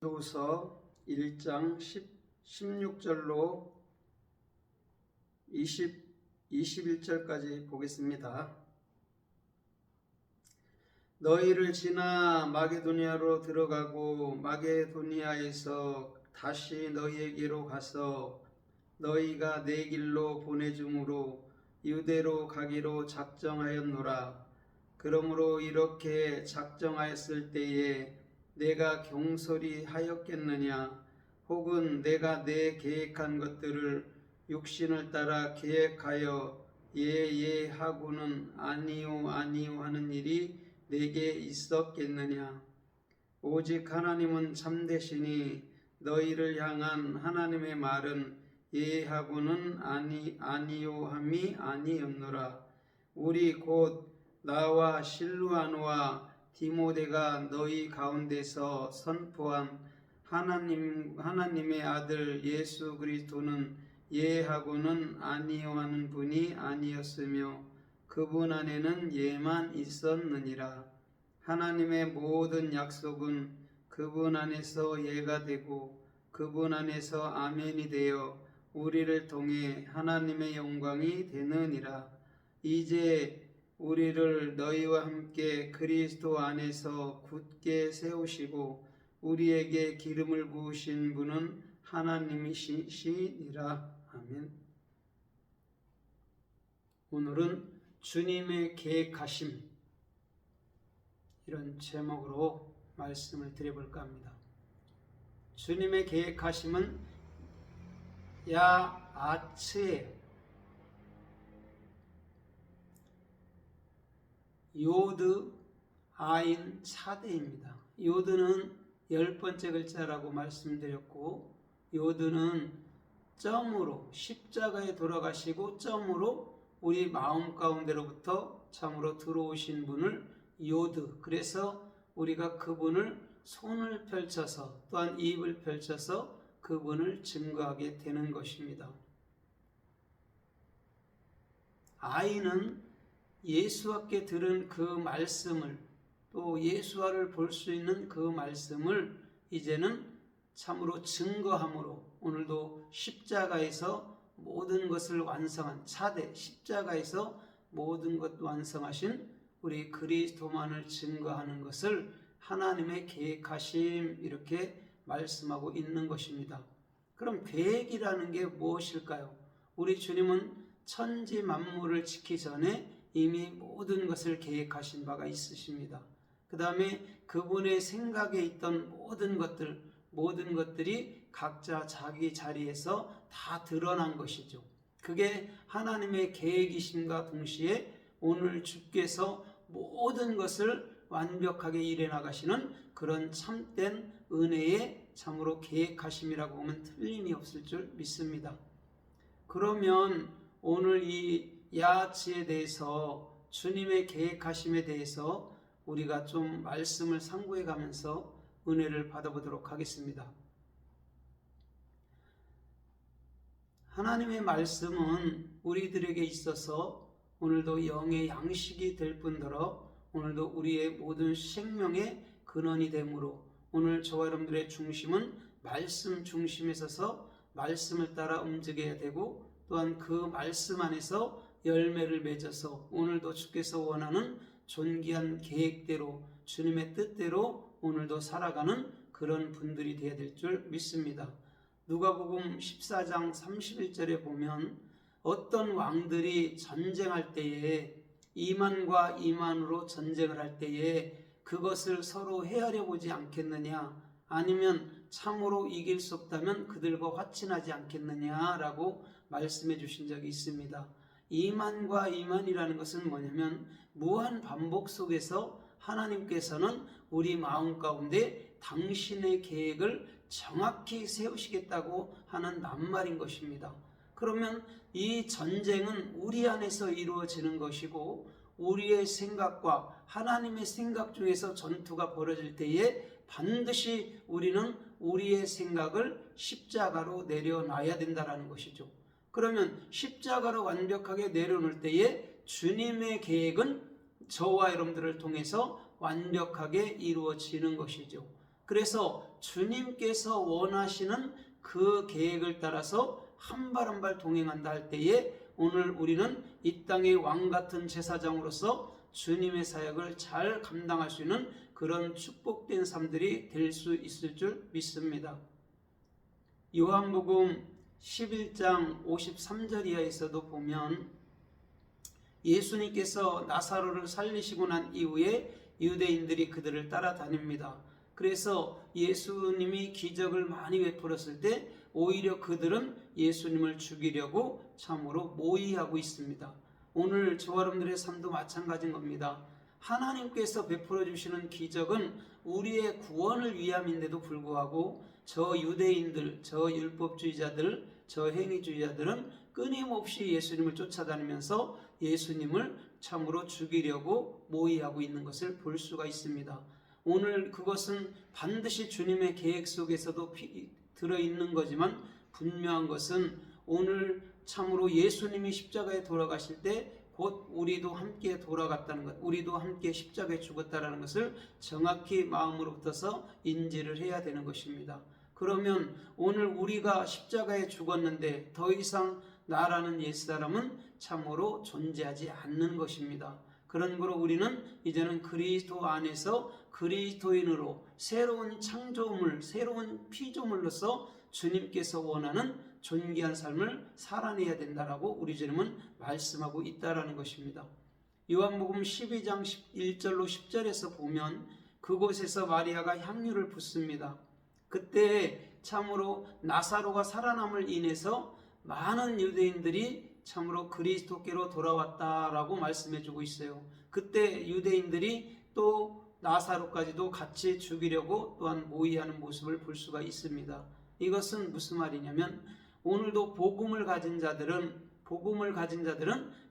고린도후서 1장 16절로 21절까지 보겠습니다. 너희를 지나 마게도니아로 들어가고 마게도니아에서 다시 너희에게로 가서 너희가 내 길로 보내줌으로 유대로 가기로 작정하였노라. 그러므로 이렇게 작정하였을 때에 내가 경솔히 하였겠느냐? 혹은 내가 내 계획한 것들을 육신을 따라 계획하여 예 하고는 아니요 하는 일이 내게 있었겠느냐? 오직 하나님은 참되시니 너희를 향한 하나님의 말은 예 하고는 아니요 함이 아니었노라. 우리 곧 나와 실루아노와 디모데가 너희 가운데서 선포한 하나님의 아들 예수 그리스도는 예 하고는 아니요 하는 분이 아니었으며 그분 안에는 예만 있었느니라. 하나님의 모든 약속은 그분 안에서 예가 되고 그분 안에서 아멘이 되어 우리를 통해 하나님의 영광이 되느니라. 이제 우리를 너희와 함께 그리스도 안에서 굳게 세우시고 우리에게 기름을 부으신 분은 하나님이시니라. 아멘. 오늘은 주님의 계획하심, 이런 제목으로 말씀을 드려볼까 합니다. 주님의 계획하심은 야아츠예요. 요드 아인 차대입니다. 요드는 10번째 글자라고 말씀드렸고, 요드는 점으로 십자가에 돌아가시고 점으로 우리 마음 가운데로부터 참으로 들어오신 분을 요드, 그래서 우리가 그분을 손을 펼쳐서 또한 입을 펼쳐서 그분을 증거하게 되는 것입니다. 아이는 예수와께 들은 그 말씀을, 또 예수와를 볼 수 있는 그 말씀을 이제는 참으로 증거함으로 오늘도 십자가에서 모든 것을 완성한 차대, 십자가에서 모든 것 완성하신 우리 그리스도만을 증거하는 것을 하나님의 계획하심, 이렇게 말씀하고 있는 것입니다. 그럼 계획이라는 게 무엇일까요? 우리 주님은 천지 만물을 짓기 전에 이미 모든 것을 계획하신 바가 있으십니다. 그 다음에 그분의 생각에 있던 모든 것들이 각자 자기 자리에서 다 드러난 것이죠. 그게 하나님의 계획이심과 동시에 오늘 주께서 모든 것을 완벽하게 일해 나가시는 그런 참된 은혜의 참으로 계획하심이라고 보면 틀림이 없을 줄 믿습니다. 그러면 오늘 이 야아츠에 대해서, 주님의 계획하심에 대해서 우리가 좀 말씀을 상고해 가면서 은혜를 받아보도록 하겠습니다. 하나님의 말씀은 우리들에게 있어서 오늘도 영의 양식이 될 뿐더러 오늘도 우리의 모든 생명의 근원이 되므로 오늘 저와 여러분들의 중심은 말씀 중심에 서서 말씀을 따라 움직여야 되고, 또한 그 말씀 안에서 열매를 맺어서 오늘도 주께서 원하는 존귀한 계획대로 주님의 뜻대로 오늘도 살아가는 그런 분들이 되어야 될 줄 믿습니다. 누가복음 14장 31절에 보면 어떤 왕들이 전쟁할 때에 이만과 이만으로 전쟁을 할 때에 그것을 서로 헤아려 보지 않겠느냐, 아니면 참으로 이길 수 없다면 그들과 화친하지 않겠느냐라고 말씀해 주신 적이 있습니다. 이만과 이만이라는 것은 뭐냐면 무한 반복 속에서 하나님께서는 우리 마음 가운데 당신의 계획을 정확히 세우시겠다고 하는 낱말인 것입니다. 그러면 이 전쟁은 우리 안에서 이루어지는 것이고, 우리의 생각과 하나님의 생각 중에서 전투가 벌어질 때에 반드시 우리는 우리의 생각을 십자가로 내려놔야 된다는 것이죠. 그러면 십자가로 완벽하게 내려놓을 때에 주님의 계획은 저와 여러분들을 통해서 완벽하게 이루어지는 것이죠. 그래서 주님께서 원하시는 그 계획을 따라서 한 발 한 발 동행한다 할 때에 오늘 우리는 이 땅의 왕 같은 제사장으로서 주님의 사역을 잘 감당할 수 있는 그런 축복된 삶들이 될 수 있을 줄 믿습니다. 요한복음 11장 53절 이하에서도 보면 예수님께서 나사로를 살리시고 난 이후에 유대인들이 그들을 따라다닙니다. 그래서 예수님이 기적을 많이 베풀었을 때 오히려 그들은 예수님을 죽이려고 참으로 모의하고 있습니다. 오늘 저와 여러분들의 삶도 마찬가지인 겁니다. 하나님께서 베풀어 주시는 기적은 우리의 구원을 위함인데도 불구하고 저 유대인들, 저 율법주의자들, 저 행위주의자들은 끊임없이 예수님을 쫓아다니면서 예수님을 참으로 죽이려고 모의하고 있는 것을 볼 수가 있습니다. 오늘 그것은 반드시 주님의 계획 속에서도 들어있는 거지만 분명한 것은 오늘 참으로 예수님이 십자가에 돌아가실 때 곧 우리도 함께 돌아갔다는 것, 우리도 함께 십자가에 죽었다는 것을 정확히 마음으로부터서 인지를 해야 되는 것입니다. 그러면 오늘 우리가 십자가에 죽었는데 더 이상 나라는 옛사람은 참으로 존재하지 않는 것입니다. 그런 거로 우리는 이제는 그리스도 안에서 그리스도인으로 새로운 창조물, 새로운 피조물로서 주님께서 원하는 존귀한 삶을 살아내야 된다라고 우리 주님은 말씀하고 있다라는 것입니다. 요한복음 12장 1절로 10절에서 보면 그곳에서 마리아가 향유를 붓습니다. 그때 참으로 나사로가 살아남을 인해서 많은 유대인들이 참으로 그리스도께로 돌아왔다라고 말씀해주고 있어요. 그때 유대인들이 또 나사로까지도 같이 죽이려고 또한 모의하는 모습을 볼 수가 있습니다. 이것은 무슨 말이냐면 오늘도 복음을 가진 자들은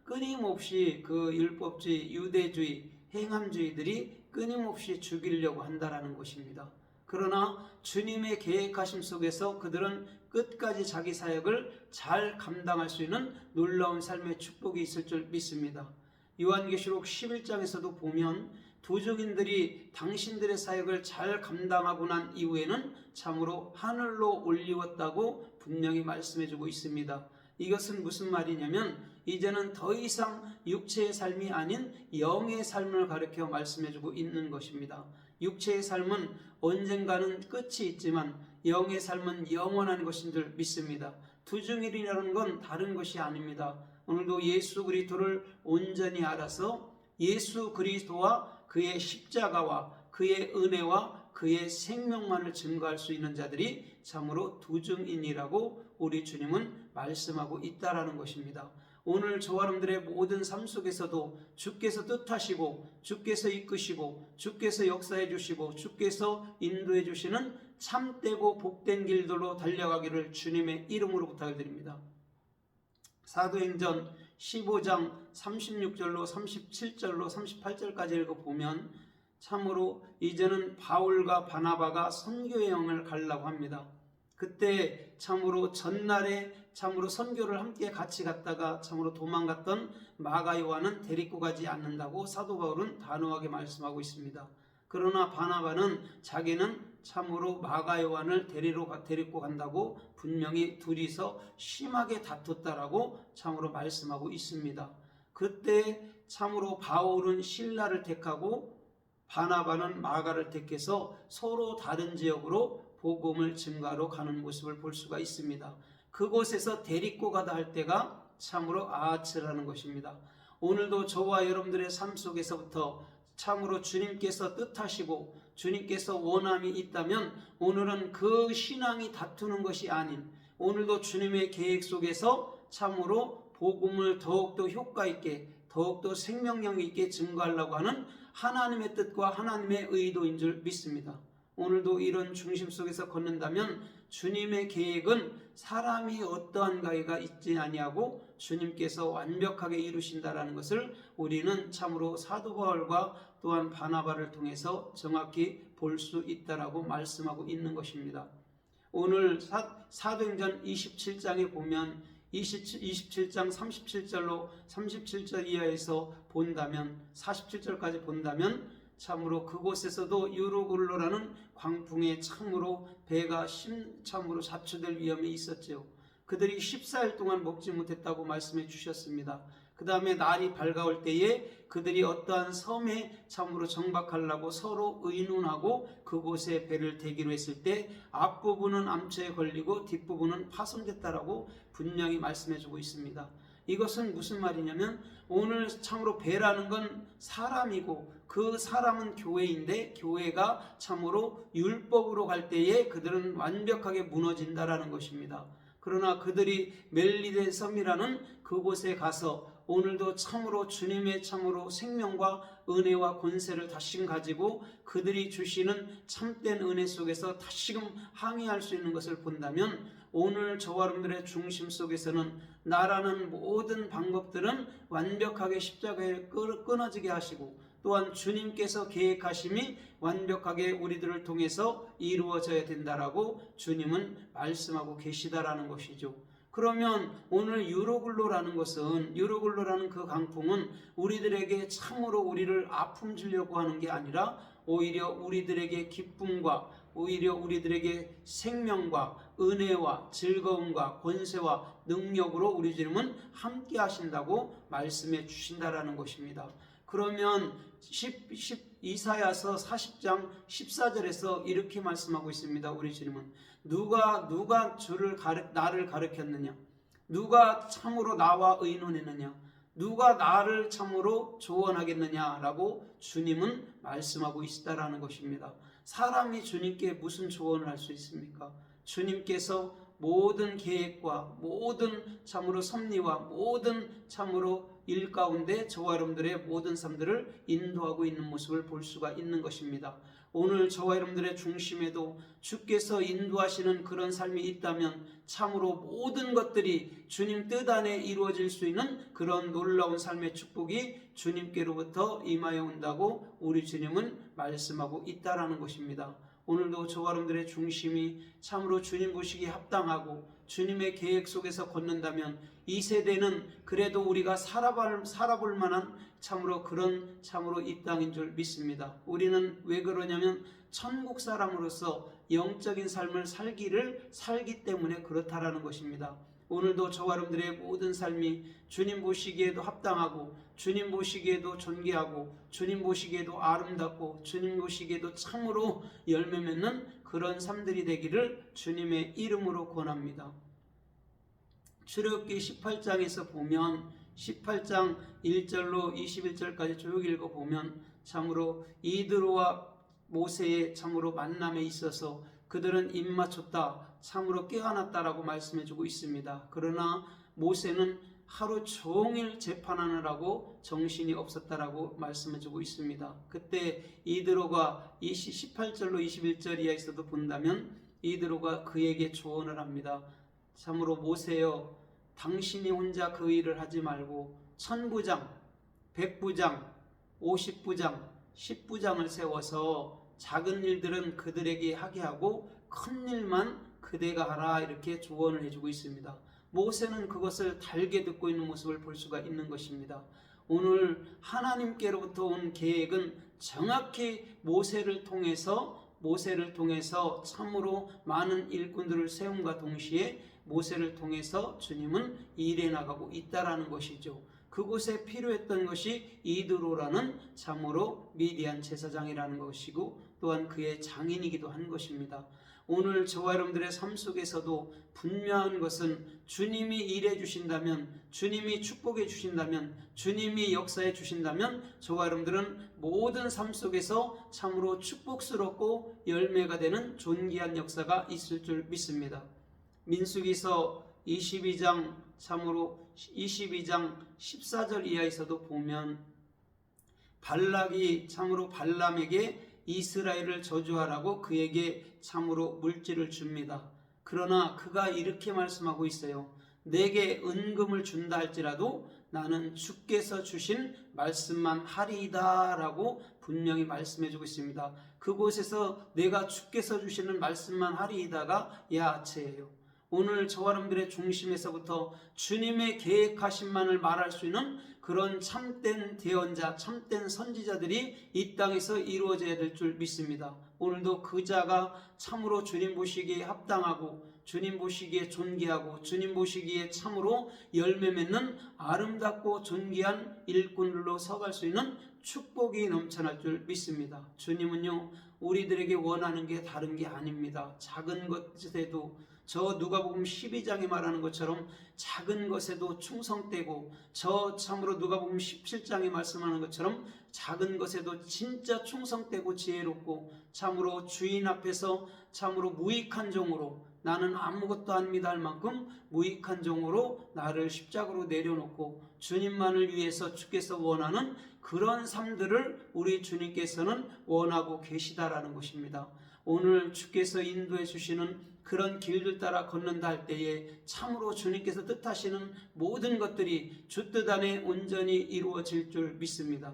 끊임없이 그 율법주의, 유대주의, 행함주의들이 끊임없이 죽이려고 한다라는 것입니다. 그러나 주님의 계획하심 속에서 그들은 끝까지 자기 사역을 잘 감당할 수 있는 놀라운 삶의 축복이 있을 줄 믿습니다. 요한계시록 11장에서도 보면 두 증인들이 당신들의 사역을 잘 감당하고 난 이후에는 참으로 하늘로 올리웠다고 분명히 말씀해주고 있습니다. 이것은 무슨 말이냐면 이제는 더 이상 육체의 삶이 아닌 영의 삶을 가르쳐 말씀해주고 있는 것입니다. 육체의 삶은 언젠가는 끝이 있지만 영의 삶은 영원한 것인 줄 믿습니다. 두 증인이라는 건 다른 것이 아닙니다. 오늘도 예수 그리스도를 온전히 알아서 예수 그리스도와 그의 십자가와 그의 은혜와 그의 생명만을 증거할 수 있는 자들이 참으로 두 증인이라고 우리 주님은 말씀하고 있다라는 것입니다. 오늘 저와 여러분들의 모든 삶 속에서도 주께서 뜻하시고 주께서 이끄시고 주께서 역사해 주시고 주께서 인도해 주시는 참되고 복된 길들로 달려가기를 주님의 이름으로 부탁을 드립니다. 사도행전 15장 36절로 37절로 38절까지 읽어보면 참으로 이제는 바울과 바나바가 선교의 영을 가려고 합니다. 그때 참으로 전날에 참으로 선교를 함께 같이 갔다가 참으로 도망갔던 마가 요한은 데리고 가지 않는다고 사도 바울은 단호하게 말씀하고 있습니다. 그러나 바나바는 자기는 참으로 마가 요한을 데리고 간다고 분명히 둘이서 심하게 다퉜다라고 참으로 말씀하고 있습니다. 그때 참으로 바울은 실라를 택하고 바나바는 마가를 택해서 서로 다른 지역으로 복음을 증가로 가는 모습을 볼 수가 있습니다. 그곳에서 데리고 가다 할 때가 참으로 아츠라는 것입니다. 오늘도 저와 여러분들의 삶 속에서부터 참으로 주님께서 뜻하시고 주님께서 원함이 있다면 오늘은 그 신앙이 다투는 것이 아닌 오늘도 주님의 계획 속에서 참으로 복음을 더욱더 효과 있게 더욱더 생명력 있게 증거하려고 하는 하나님의 뜻과 하나님의 의도인 줄 믿습니다. 오늘도 이런 중심 속에서 걷는다면 주님의 계획은 사람이 어떠한가가 있지 아니하고 주님께서 완벽하게 이루신다라는 것을 우리는 참으로 사도 바울과 또한 바나바를 통해서 정확히 볼 수 있다라고 말씀하고 있는 것입니다. 오늘 사도행전 27장에 보면 27장 37절로 37절 이하에서 본다면 47절까지 본다면 참으로 그곳에서도 유로굴로라는 광풍에 참으로 배가 참으로 자초될 위험이 있었지요. 그들이 14일 동안 먹지 못했다고 말씀해 주셨습니다. 그 다음에 날이 밝아올 때에 그들이 어떠한 섬에 참으로 정박하려고 서로 의논하고 그곳에 배를 대기로 했을 때 앞부분은 암초에 걸리고 뒷부분은 파손됐다라고 분명히 말씀해 주고 있습니다. 이것은 무슨 말이냐면 오늘 참으로 배라는 건 사람이고 그 사람은 교회인데 교회가 참으로 율법으로 갈 때에 그들은 완벽하게 무너진다라는 것입니다. 그러나 그들이 멜리데 섬이라는 그곳에 가서 오늘도 참으로 주님의 참으로 생명과 은혜와 권세를 다시금 가지고 그들이 주시는 참된 은혜 속에서 다시금 항해할 수 있는 것을 본다면 오늘 저와 여러분들의 중심 속에서는 나라는 모든 방법들은 완벽하게 십자가에 끊어지게 하시고 또한 주님께서 계획하심이 완벽하게 우리들을 통해서 이루어져야 된다라고 주님은 말씀하고 계시다라는 것이죠. 그러면 오늘 유로굴로라는 것은 유로굴로라는 그 강풍은 우리들에게 참으로 우리를 아픔 주려고 하는 게 아니라 오히려 우리들에게 기쁨과 오히려 우리들에게 생명과 은혜와 즐거움과 권세와 능력으로 우리 주님은 함께 하신다고 말씀해 주신다라는 것입니다. 그러면 이사야서 40장 14절에서 이렇게 말씀하고 있습니다. 우리 주님은 누가 나를 가르쳤느냐? 누가 참으로 나와 의논했느냐? 누가 나를 참으로 조언하겠느냐라고 주님은 말씀하고 있다라는 것입니다. 사람이 주님께 무슨 조언을 할 수 있습니까? 주님께서 모든 계획과 모든 참으로 섭리와 모든 참으로 일 가운데 저와 여러분들의 모든 삶들을 인도하고 있는 모습을 볼 수가 있는 것입니다. 오늘 저와 여러분들의 중심에도 주께서 인도하시는 그런 삶이 있다면 참으로 모든 것들이 주님 뜻 안에 이루어질 수 있는 그런 놀라운 삶의 축복이 주님께로부터 임하여 온다고 우리 주님은 말씀하고 있다라는 것입니다. 오늘도 저와 여러분들의 중심이 참으로 주님 보시기에 합당하고 주님의 계획 속에서 걷는다면 이 세대는 그래도 우리가 살아볼 만한 참으로 그런 참으로 이 땅인 줄 믿습니다. 우리는 왜 그러냐면 천국 사람으로서 영적인 삶을 살기 때문에 그렇다라는 것입니다. 오늘도 저와 여러분들의 모든 삶이 주님 보시기에도 합당하고 주님 보시기에도 존귀하고 주님 보시기에도 아름답고 주님 보시기에도 참으로 열매 맺는 그런 삶들이 되기를 주님의 이름으로 권합니다. 출애굽기 18장에서 보면 18장 1절로 21절까지 쭉 읽어보면 참으로 이드로와 모세의 참으로 만남에 있어서 그들은 입맞췄다 참으로 깨어났다라고 말씀해주고 있습니다. 그러나 모세는 하루 종일 재판하느라고 정신이 없었다라고 말씀해주고 있습니다. 그때 이드로가 18절로 21절 이하에서도 본다면 이드로가 그에게 조언을 합니다. 참으로 모세여 당신이 혼자 그 일을 하지 말고 1000부장, 100부장, 50부장, 10부장을 세워서 작은 일들은 그들에게 하게 하고 큰 일만 그대가 하라 이렇게 조언을 해주고 있습니다. 모세는 그것을 달게 듣고 있는 모습을 볼 수가 있는 것입니다. 오늘 하나님께로부터 온 계획은 정확히 모세를 통해서 참으로 많은 일꾼들을 세움과 동시에 모세를 통해서 주님은 일해 나가고 있다라는 것이죠. 그곳에 필요했던 것이 이드로라는 참으로 미디안 제사장이라는 것이고 또한 그의 장인이기도 한 것입니다. 오늘 저와 여러분들의 삶 속에서도 분명한 것은 주님이 일해 주신다면, 주님이 축복해 주신다면, 주님이 역사해 주신다면 저와 여러분들은 모든 삶 속에서 참으로 축복스럽고 열매가 되는 존귀한 역사가 있을 줄 믿습니다. 민수기서 22장 14절 이하에서도 보면 발락이 참으로 발람에게 이스라엘을 저주하라고 그에게 참으로 물질을 줍니다. 그러나 그가 이렇게 말씀하고 있어요. 내게 은금을 준다 할지라도 나는 주께서 주신 말씀만 하리이다 라고 분명히 말씀해주고 있습니다. 그곳에서 내가 주께서 주시는 말씀만 하리이다가 야채예요. 오늘 저와 여러분들의 중심에서부터 주님의 계획하신만을 말할 수 있는 그런 참된 대언자, 참된 선지자들이 이 땅에서 이루어져야 될 줄 믿습니다. 오늘도 그 자가 참으로 주님 보시기에 합당하고 주님 보시기에 존귀하고 주님 보시기에 참으로 열매 맺는 아름답고 존귀한 일꾼들로 서갈 수 있는 축복이 넘쳐날 줄 믿습니다. 주님은요, 우리들에게 원하는 게 다른 게 아닙니다. 작은 것에도 저 누가복음 12장에 말하는 것처럼 작은 것에도 충성되고, 저 참으로 누가복음 17장에 말씀하는 것처럼 작은 것에도 진짜 충성되고 지혜롭고, 참으로 주인 앞에서 참으로 무익한 종으로, 나는 아무것도 아닙니다 할 만큼 무익한 종으로 나를 십자가로 내려놓고 주님만을 위해서 주께서 원하는 그런 삶들을 우리 주님께서는 원하고 계시다라는 것입니다. 오늘 주께서 인도해 주시는 그런 길들 따라 걷는다 할 때에 참으로 주님께서 뜻하시는 모든 것들이 주 뜻 안에 온전히 이루어질 줄 믿습니다.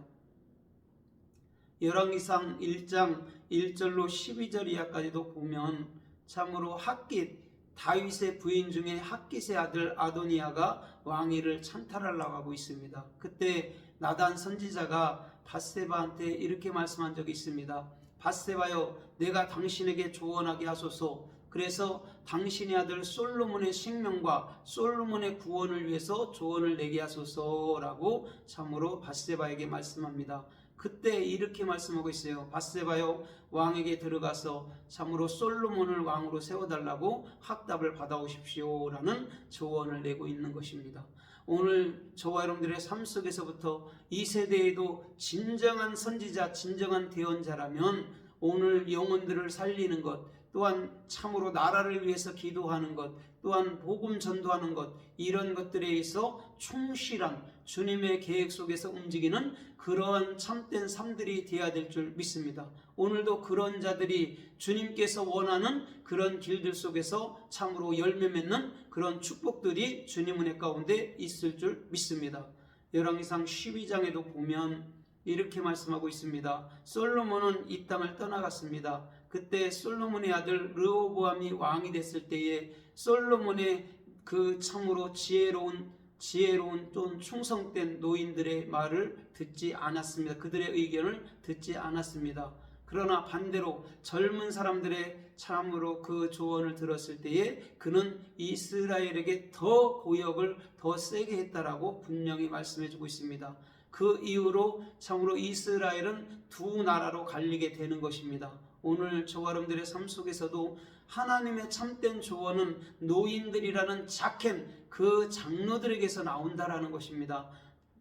열왕기상 1장 1절로 12절 이하까지도 보면 참으로 핫깃, 다윗의 부인 중에 핫깃의 아들 아도니아가 왕위를 찬탈하려고 하고 있습니다. 그때 나단 선지자가 밧세바한테 이렇게 말씀한 적이 있습니다. 밧세바여, 내가 당신에게 조언하게 하소서. 그래서 당신의 아들 솔로몬의 생명과 솔로몬의 구원을 위해서 조언을 내게 하소서라고 참으로 밧세바에게 말씀합니다. 그때 이렇게 말씀하고 있어요. 밧세바여, 왕에게 들어가서 참으로 솔로몬을 왕으로 세워달라고 학답을 받아오십시오 라는 조언을 내고 있는 것입니다. 오늘 저와 여러분들의 삶 속에서부터 이 세대에도 진정한 선지자, 진정한 대언자라면 오늘 영혼들을 살리는 것, 또한 참으로 나라를 위해서 기도하는 것, 또한 복음 전도하는 것, 이런 것들에 있어 충실한 주님의 계획 속에서 움직이는 그러한 참된 삶들이 되어야 될 줄 믿습니다. 오늘도 그런 자들이 주님께서 원하는 그런 길들 속에서 참으로 열매 맺는 그런 축복들이 주님 은혜 가운데 있을 줄 믿습니다. 열왕기상 12장에도 보면 이렇게 말씀하고 있습니다. 솔로몬은 이 땅을 떠나갔습니다. 그때 솔로몬의 아들 르호보암이 왕이 됐을 때에 솔로몬의 그 참으로 지혜로운 또 충성된 노인들의 말을 듣지 않았습니다. 그들의 의견을 듣지 않았습니다. 그러나 반대로 젊은 사람들의 참으로 그 조언을 들었을 때에 그는 이스라엘에게 더 고역을 더 세게 했다라고 분명히 말씀해 주고 있습니다. 그 이후로 참으로 이스라엘은 두 나라로 갈리게 되는 것입니다. 오늘 저와 여러분들의 삶 속에서도 하나님의 참된 조언은 노인들이라는 작겐, 그 장로들에게서 나온다라는 것입니다.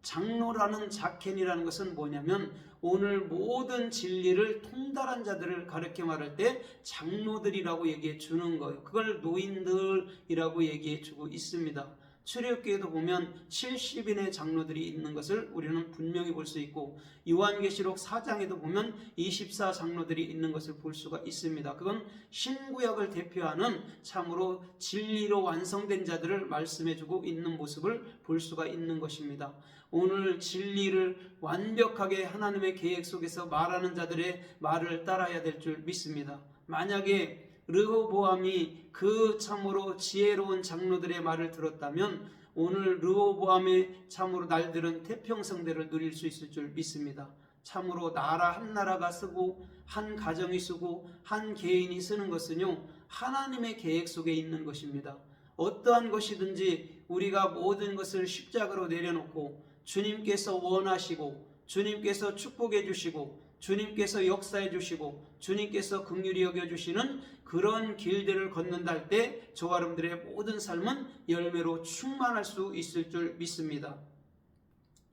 장로라는 작겐이라는 것은 뭐냐면 오늘 모든 진리를 통달한 자들을 가르쳐 말할 때 장로들이라고 얘기해 주는 거예요. 그걸 노인들이라고 얘기해 주고 있습니다. 출애굽기에도 보면 70인의 장로들이 있는 것을 우리는 분명히 볼 수 있고, 요한계시록 4장에도 보면 24 장로들이 있는 것을 볼 수가 있습니다. 그건 신구약을 대표하는 참으로 진리로 완성된 자들을 말씀해주고 있는 모습을 볼 수가 있는 것입니다. 오늘 진리를 완벽하게 하나님의 계획 속에서 말하는 자들의 말을 따라야 될 줄 믿습니다. 만약에 르호보암이 그 참으로 지혜로운 장로들의 말을 들었다면 오늘 르호보암의 참으로 날들은 태평성대를 누릴 수 있을 줄 믿습니다. 참으로 나라 한 나라가 쓰고 한 가정이 쓰고 한 개인이 쓰는 것은요, 하나님의 계획 속에 있는 것입니다. 어떠한 것이든지 우리가 모든 것을 십자가로 내려놓고 주님께서 원하시고 주님께서 축복해 주시고 주님께서 역사해 주시고 주님께서 긍휼히 여겨 주시는 그런 길들을 걷는다 할 때 저와 여러분들의 모든 삶은 열매로 충만할 수 있을 줄 믿습니다.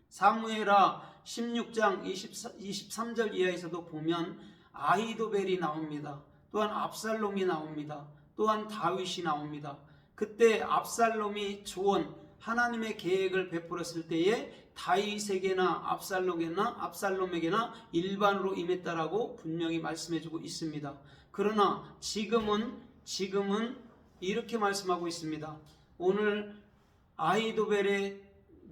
사무엘하 16장 23절 이하에서도 보면 아히도벨이 나옵니다. 또한 압살롬이 나옵니다. 또한 다윗이 나옵니다. 그때 압살롬이 조언, 하나님의 계획을 베풀었을 때에 다윗에게나 압살롬에게나 일반으로 임했다라고 분명히 말씀해주고 있습니다. 그러나 지금은 이렇게 말씀하고 있습니다. 오늘 아히도벨의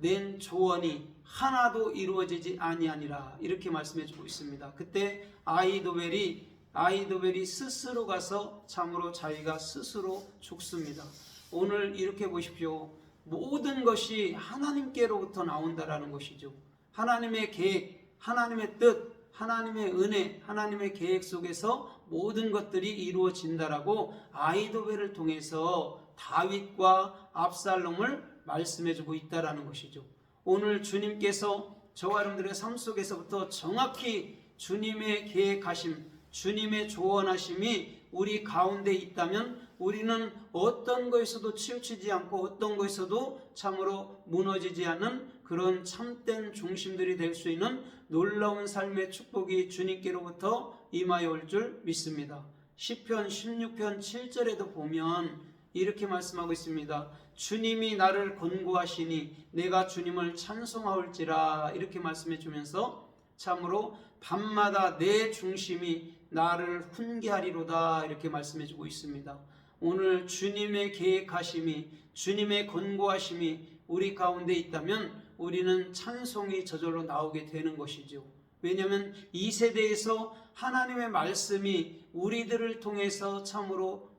낸 조언이 하나도 이루어지지 아니하니라, 이렇게 말씀해주고 있습니다. 그때 아히도벨이 아이도벨이 스스로 가서 참으로 자기가 스스로 죽습니다. 오늘 이렇게 보십시오. 모든 것이 하나님께로부터 나온다라는 것이죠. 하나님의 계획, 하나님의 뜻, 하나님의 은혜, 하나님의 계획 속에서 모든 것들이 이루어진다라고 아이도벨을 통해서 다윗과 압살롬을 말씀해주고 있다라는 것이죠. 오늘 주님께서 저와 여러분들의 삶 속에서부터 정확히 주님의 계획하심, 주님의 조언하심이 우리 가운데 있다면 우리는 어떤 것에서도 치우치지 않고 어떤 것에서도 참으로 무너지지 않는 그런 참된 중심들이 될 수 있는 놀라운 삶의 축복이 주님께로부터 임하여 올 줄 믿습니다. 시편 16편 7절에도 보면 이렇게 말씀하고 있습니다. 주님이 나를 권고하시니 내가 주님을 찬송하올지라, 이렇게 말씀해 주면서 참으로 밤마다 내 중심이 나를 훈계하리로다, 이렇게 말씀해 주고 있습니다. 오늘 주님의 계획하심이, 주님의 권고하심이 우리 가운데 있다면 우리는 찬송이 저절로 나오게 되는 것이죠. 왜냐하면 이 세대에서 하나님의 말씀이 우리들을 통해서 참으로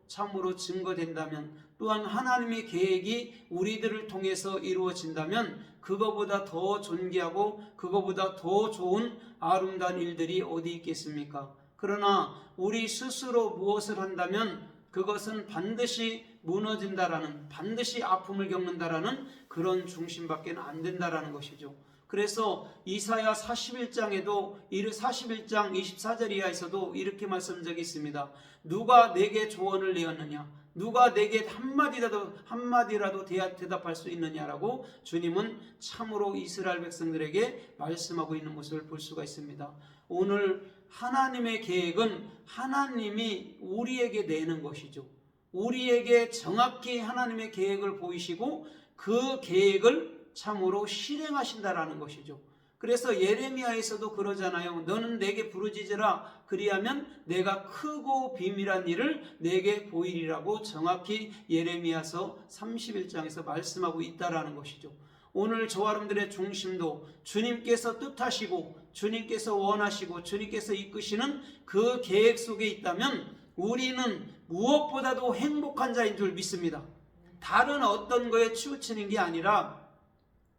증거된다면, 또한 하나님의 계획이 우리들을 통해서 이루어진다면 그거보다 더 존귀하고 그거보다 더 좋은 아름다운 일들이 어디 있겠습니까? 그러나 우리 스스로 무엇을 한다면 그것은 반드시 무너진다라는, 반드시 아픔을 겪는다라는 그런 중심밖에 안 된다라는 것이죠. 그래서 이사야 41장에도 41장 24절 이하에서도 이렇게 말씀한 적이 있습니다. 누가 내게 조언을 내었느냐? 누가 내게 한마디라도 대답할 수 있느냐라고 주님은 참으로 이스라엘 백성들에게 말씀하고 있는 모습을 볼 수가 있습니다. 오늘 하나님의 계획은 하나님이 우리에게 내는 것이죠. 우리에게 정확히 하나님의 계획을 보이시고 그 계획을 참으로 실행하신다라는 것이죠. 그래서 예레미야에서도 그러잖아요. 너는 내게 부르짖으라, 그리하면 내가 크고 비밀한 일을 내게 보이리라고 정확히 예레미야서 31장에서 말씀하고 있다라는 것이죠. 오늘 저와 여러분들의 중심도 주님께서 뜻하시고 주님께서 원하시고 주님께서 이끄시는 그 계획 속에 있다면 우리는 무엇보다도 행복한 자인 줄 믿습니다. 다른 어떤 거에 치우치는 게 아니라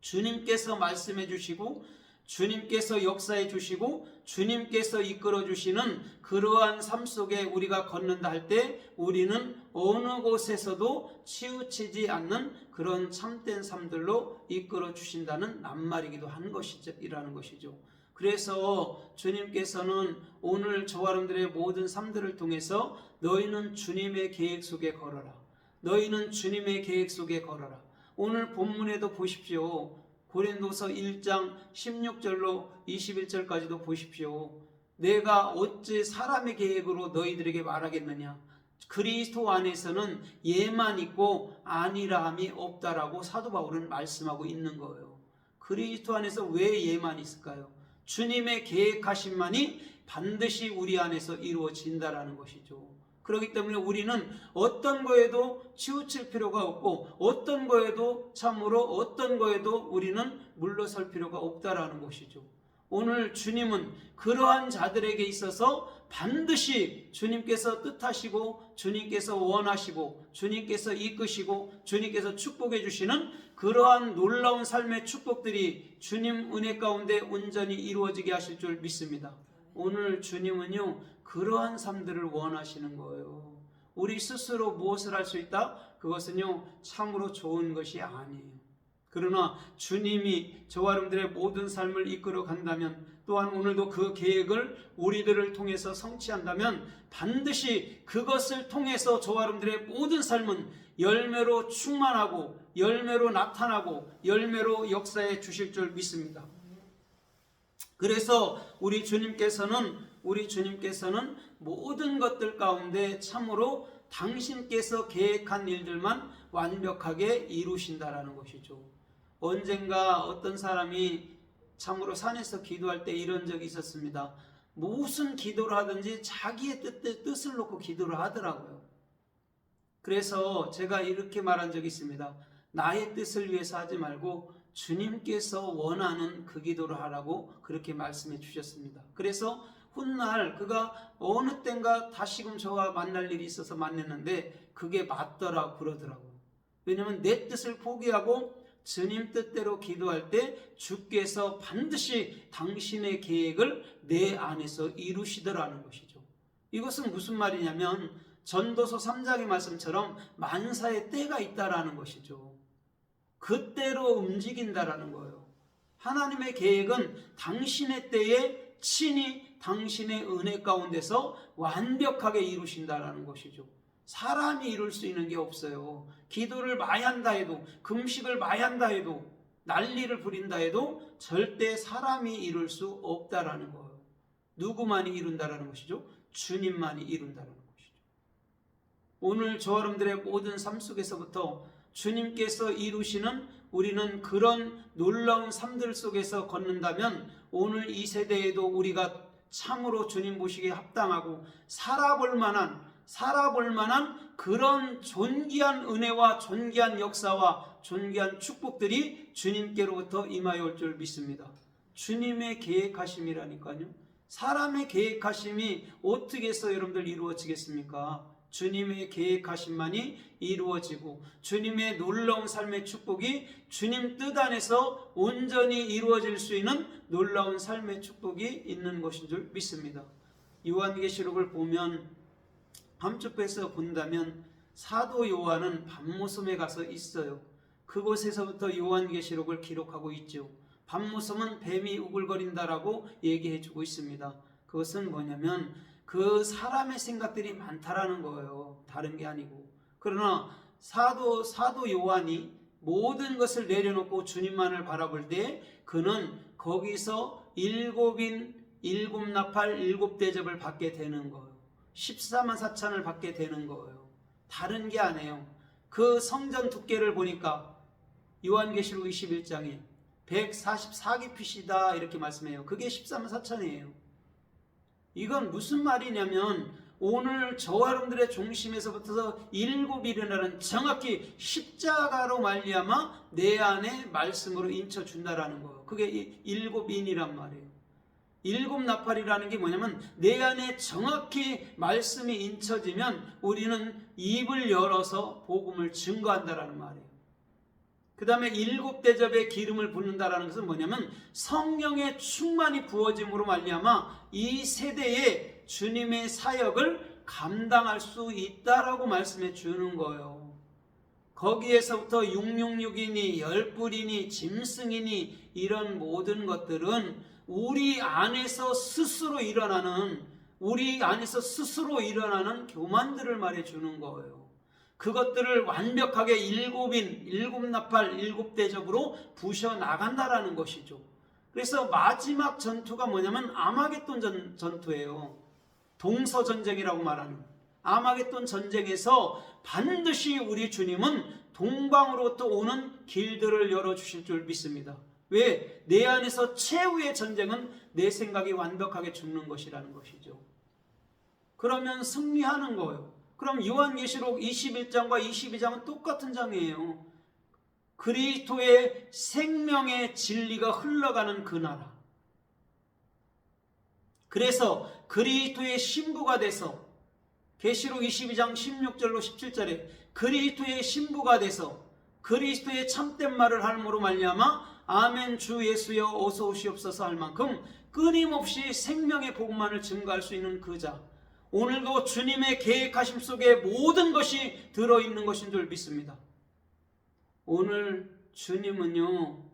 주님께서 말씀해 주시고 주님께서 역사해 주시고 주님께서 이끌어 주시는 그러한 삶 속에 우리가 걷는다 할 때 우리는 어느 곳에서도 치우치지 않는 그런 참된 삶들로 이끌어 주신다는 낱말이기도 한 것이라는 것이죠. 그래서 주님께서는 오늘 저와 여러분들의 모든 삶들을 통해서 너희는 주님의 계획 속에 걸어라. 너희는 주님의 계획 속에 걸어라. 오늘 본문에도 보십시오. 고린도서 1장 16절로 21절까지도 보십시오. 내가 어찌 사람의 계획으로 너희들에게 말하겠느냐? 그리스도 안에서는 예만 있고 아니라함이 없다라고 사도 바울은 말씀하고 있는 거예요. 그리스도 안에서 왜 예만 있을까요? 주님의 계획하심만이 반드시 우리 안에서 이루어진다라는 것이죠. 그렇기 때문에 우리는 어떤 거에도 치우칠 필요가 없고 어떤 거에도 참으로 어떤 거에도 우리는 물러설 필요가 없다라는 것이죠. 오늘 주님은 그러한 자들에게 있어서 반드시 주님께서 뜻하시고 주님께서 원하시고 주님께서 이끄시고 주님께서 축복해 주시는 그러한 놀라운 삶의 축복들이 주님 은혜 가운데 온전히 이루어지게 하실 줄 믿습니다. 오늘 주님은요 그러한 삶들을 원하시는 거예요. 우리 스스로 무엇을 할 수 있다? 그것은요 참으로 좋은 것이 아니에요. 그러나 주님이 저와 여러분들의 모든 삶을 이끌어 간다면, 또한 오늘도 그 계획을 우리들을 통해서 성취한다면 반드시 그것을 통해서 저와 여러분들의 모든 삶은 열매로 충만하고 열매로 나타나고 열매로 역사해 주실 줄 믿습니다. 그래서 우리 주님께서는 모든 것들 가운데 참으로 당신께서 계획한 일들만 완벽하게 이루신다라는 것이죠. 언젠가 어떤 사람이 참으로 산에서 기도할 때 이런 적이 있었습니다. 무슨 기도를 하든지 자기의 뜻을 놓고 기도를 하더라고요. 그래서 제가 이렇게 말한 적이 있습니다. 나의 뜻을 위해서 하지 말고 주님께서 원하는 그 기도를 하라고 그렇게 말씀해 주셨습니다. 그래서 훗날 그가 어느 땐가 다시금 저와 만날 일이 있어서 만났는데 그게 맞더라 그러더라고요. 왜냐하면 내 뜻을 포기하고 주님 뜻대로 기도할 때 주께서 반드시 당신의 계획을 내 안에서 이루시더라는 것이죠. 이것은 무슨 말이냐면 전도서 3장의 말씀처럼 만사의 때가 있다라는 것이죠. 그때로 움직인다라는 거예요. 하나님의 계획은 당신의 때에 친히 당신의 은혜 가운데서 완벽하게 이루신다라는 것이죠. 사람이 이룰 수 있는 게 없어요. 기도를 많이 한다 해도, 금식을 많이 한다 해도, 난리를 부린다 해도 절대 사람이 이룰 수 없다라는 거예요. 누구만이 이룬다라는 것이죠? 주님만이 이룬다라는 것이죠. 오늘 저 여러분들의 모든 삶 속에서부터 주님께서 이루시는 우리는 그런 놀라운 삶들 속에서 걷는다면 오늘 이 세대에도 우리가 참으로 주님 보시기에 합당하고 살아볼 만한 그런 존귀한 은혜와 존귀한 역사와 존귀한 축복들이 주님께로부터 임하여 올 줄 믿습니다. 주님의 계획하심이라니까요. 사람의 계획하심이 어떻게 해서 여러분들 이루어지겠습니까? 주님의 계획하심만이 이루어지고 주님의 놀라운 삶의 축복이 주님 뜻 안에서 온전히 이루어질 수 있는 놀라운 삶의 축복이 있는 것인 줄 믿습니다. 요한계시록을 보면 함축해서 본다면 사도 요한은 밤모섬에 가서 있어요. 그곳에서부터 요한계시록을 기록하고 있죠. 밤모섬은 뱀이 우글거린다라고 얘기해주고 있습니다. 그것은 뭐냐면 그 사람의 생각들이 많다라는 거예요. 다른 게 아니고. 그러나 사도 요한이 모든 것을 내려놓고 주님만을 바라볼 때 그는 거기서 일곱 나팔 7대접을 받게 되는 거예요. 14만 4천을 받게 되는 거예요. 다른 게 아니에요. 그 성전 두께를 보니까 요한계시록 21장에 144깊이시다 이렇게 말씀해요. 그게 14만 4천이에요. 이건 무슨 말이냐면 오늘 저와 여러분들의 중심에서부터 7일이라는 정확히 십자가로 말미암아 내 안에 말씀으로 인쳐준다라는 거예요. 그게 7인이란 말이에요. 7나팔이라는 게 뭐냐면 내 안에 정확히 말씀이 인쳐지면 우리는 입을 열어서 복음을 증거한다라는 말이에요. 그 다음에 7대접에 기름을 붓는다라는 것은 뭐냐면 성령의 충만이 부어짐으로 말미암아 이 세대에 주님의 사역을 감당할 수 있다라고 말씀해 주는 거예요. 거기에서부터 666이니 열불이니 짐승이니 이런 모든 것들은 우리 안에서 스스로 일어나는 교만들을 말해주는 거예요. 그것들을 완벽하게 7나팔 7대접으로 부셔나간다라는 것이죠. 그래서 마지막 전투가 뭐냐면 아마겟돈 전투예요. 동서전쟁이라고 말하는 아마겟돈 전쟁에서 반드시 우리 주님은 동방으로부터 오는 길들을 열어주실 줄 믿습니다. 왜? 내 안에서 최후의 전쟁은 내 생각이 완벽하게 죽는 것이라는 것이죠. 그러면 승리하는 거예요. 그럼 요한계시록 21장과 22장은 똑같은 장이에요. 그리스도의 생명의 진리가 흘러가는 그 나라. 그래서 그리스도의 신부가 돼서 계시록 22장 16절로 17절에 그리스도의 신부가 돼서 그리스도의 참된 말을 할므로 말미암아 아멘 주 예수여 어서 오시옵소서 할 만큼 끊임없이 생명의 복음만을 증거할 수 있는 그 자. 오늘도 주님의 계획하심 속에 모든 것이 들어있는 것인 줄 믿습니다. 오늘 주님은요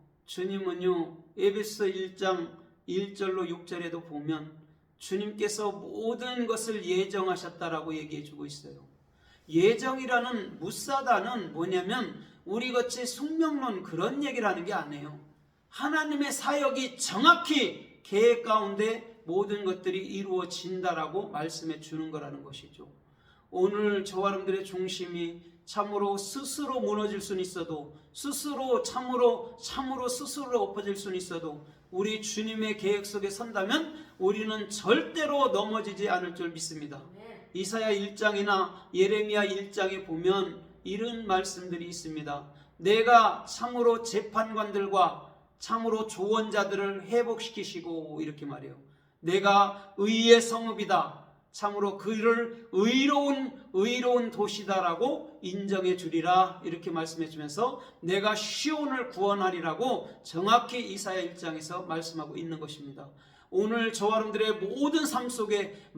에베소 1장 1절로 6절에도 보면 주님께서 모든 것을 예정하셨다라고 얘기해 주고 있어요. 예정이라는 무사다는 뭐냐면 우리같이 숙명론 그런 얘기를 하는 게 아니에요. 하나님의 사역이 정확히 계획 가운데 모든 것들이 이루어진다라고 말씀해 주는 거라는 것이죠. 오늘 저와 여러분들의 중심이 참으로 스스로 무너질 수는 있어도 참으로 스스로 엎어질 수는 있어도 우리 주님의 계획 속에 선다면 우리는 절대로 넘어지지 않을 줄 믿습니다. 이사야 1장이나 예레미야 1장에 보면 이런 말씀들이 있습니다. 내가 참으로 재판관들과 참으로 조언자들을 회복시키시고 이렇게 말해요. 내가 의의 성읍이다. 참으로 그를 의로운 도시다라고 인정해 주리라 이렇게 말씀해 주면서 내가 시온을 구원하리라고 정확히 이사야 1장에서 말씀하고 있는 것입니다. 오늘 저와 여러분들의 모든 삶 속에